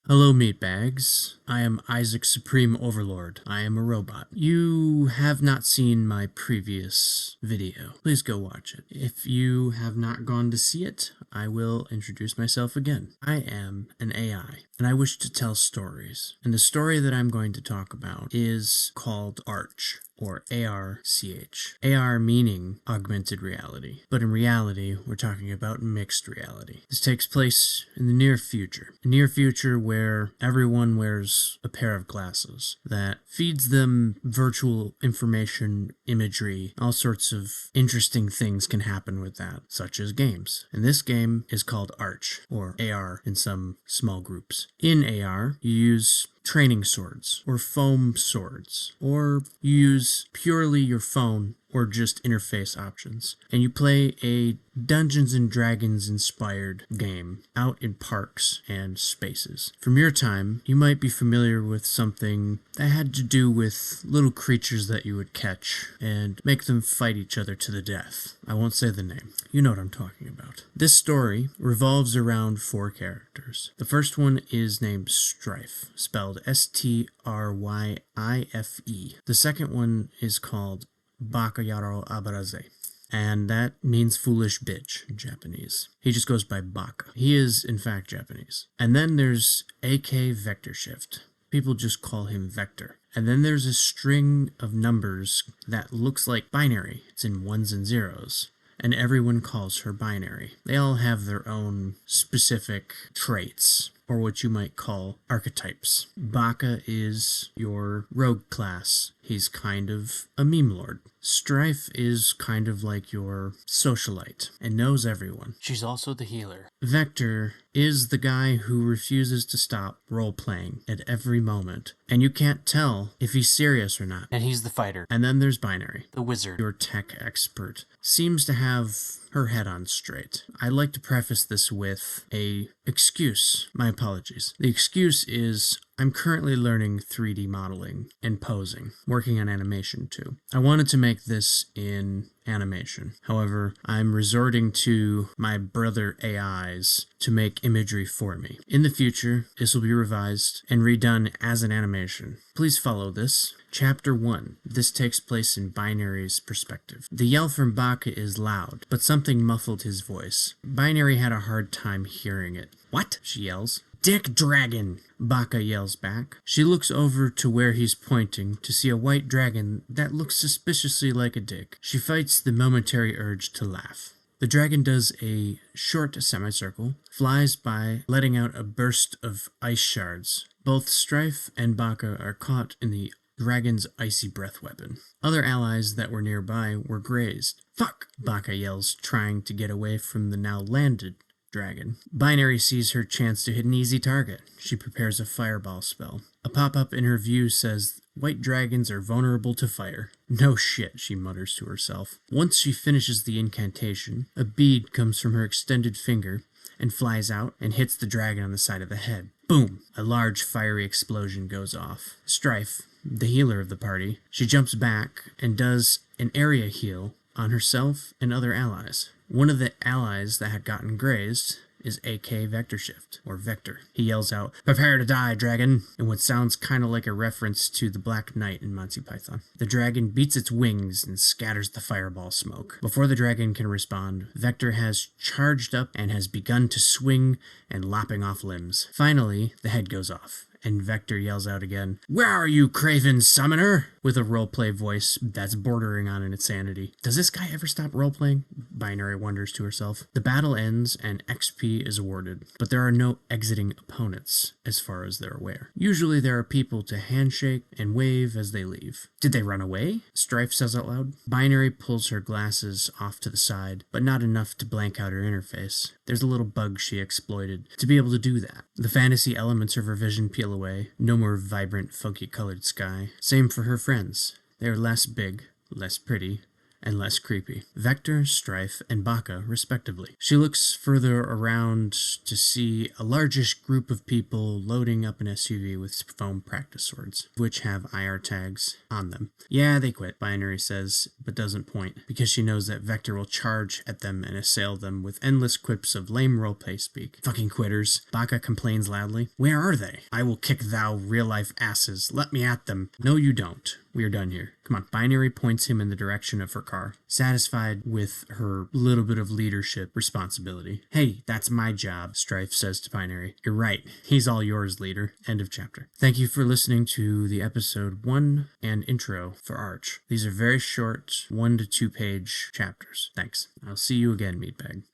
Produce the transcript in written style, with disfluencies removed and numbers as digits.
Hello, meatbags. I am Isaac Supreme Overlord. I am a robot. You have not seen my previous video. Please go watch it. If you have not gone to see it, I will introduce myself again. I am an AI, and I wish to tell stories. And the story that I'm going to talk about is called Arch, or ARCH. AR meaning augmented reality, but in reality, we're talking about mixed reality. This takes place in the near future. A near future where everyone wears a pair of glasses that feeds them virtual information, imagery, all sorts of interesting things can happen with that, such as games. And this game is called Arch, or AR in some small groups. In AR, you use training swords, or foam swords, or you use purely your phone or just interface options. And you play a Dungeons and Dragons inspired game out in parks and spaces. From your time, you might be familiar with something that had to do with little creatures that you would catch and make them fight each other to the death. I won't say the name. You know what I'm talking about. This story revolves around 4 characters. The first one is named Strife, spelled STRYIFE. The second one is called BAKA, and that means foolish bitch in Japanese. He just goes by BAKA. He is, in fact, Japanese. And then there's AK Vector Shift. People just call him Vector. And then there's a string of numbers that looks like binary. It's in ones and zeros. And everyone calls her binary. They all have their own specific traits, or what you might call archetypes. Baka is your rogue class. He's kind of a meme lord. Strife is kind of like your socialite and knows everyone. She's also the healer. Vector is the guy who refuses to stop role-playing at every moment, and you can't tell if he's serious or not. And he's the fighter. And then there's Binary, The wizard. your tech expert. Seems to have her head on straight. I'd like to preface this with a excuse. My apologies. The excuse is I'm currently learning 3D modeling and posing, working on animation too. I wanted to make this in animation. However, I'm resorting to my brother AIs to make imagery for me. In the future, this will be revised and redone as an animation. Please follow this. Chapter 1. This takes place in Binary's perspective. The yell from Baka is loud, but something muffled his voice. Binary had a hard time hearing it. What? She yells. Dick dragon! Baka yells back. She looks over to where he's pointing to see a white dragon that looks suspiciously like a dick. She fights the momentary urge to laugh. The dragon does a short semicircle, flies by, letting out a burst of ice shards. Both Strife and Baka are caught in the dragon's icy breath weapon. Other allies that were nearby were grazed. Fuck! Baka yells, trying to get away from the now landed dragon. Binary sees her chance to hit an easy target. She prepares a fireball spell. A pop-up in her view says, white dragons are vulnerable to fire. No shit, she mutters to herself. Once she finishes the incantation, a bead comes from her extended finger and flies out and hits the dragon on the side of the head. Boom! A large fiery explosion goes off. Strife, the healer of the party, she jumps back and does an area heal on herself and other allies. One of the allies that had gotten grazed is AK Vector Shift, or Vector. He yells out, "Prepare to die, dragon!" in what sounds kind of like a reference to the Black Knight in Monty Python. The dragon beats its wings and scatters the fireball smoke. Before the dragon can respond, Vector has charged up and has begun to swing and lopping off limbs. Finally, the head goes off, and Vector yells out again, "Where are you, craven summoner?" with a roleplay voice that's bordering on insanity. Does this guy ever stop roleplaying? Binary wonders to herself. The battle ends and XP is awarded, but there are no exiting opponents, as far as they're aware. Usually there are people to handshake and wave as they leave. Did they run away? Strife says out loud. Binary pulls her glasses off to the side, but not enough to blank out her interface. There's a little bug she exploited to be able to do that. The fantasy elements of her vision peel away. No more vibrant, funky colored sky. Same for her friends. They are less big, less pretty, and less creepy. Vector, Strife, and BAKA, respectively. She looks further around to see a largish group of people loading up an SUV with foam practice swords, which have IR tags on them. Yeah, they quit, Binary says, but doesn't point, because she knows that Vector will charge at them and assail them with endless quips of lame roleplay speak. Fucking quitters. BAKA complains loudly. Where are they? I will kick thou real-life asses. Let me at them. No, you don't. We are done here. Come on. Binary points him in the direction of her car, satisfied with her little bit of leadership responsibility. Hey, that's my job, Strife says to Binary. You're right. He's all yours, leader. End of chapter. Thank you for listening to the episode 1 and intro for Arch. These are very short 1 to 2 page chapters. Thanks. I'll see you again, Meatbag.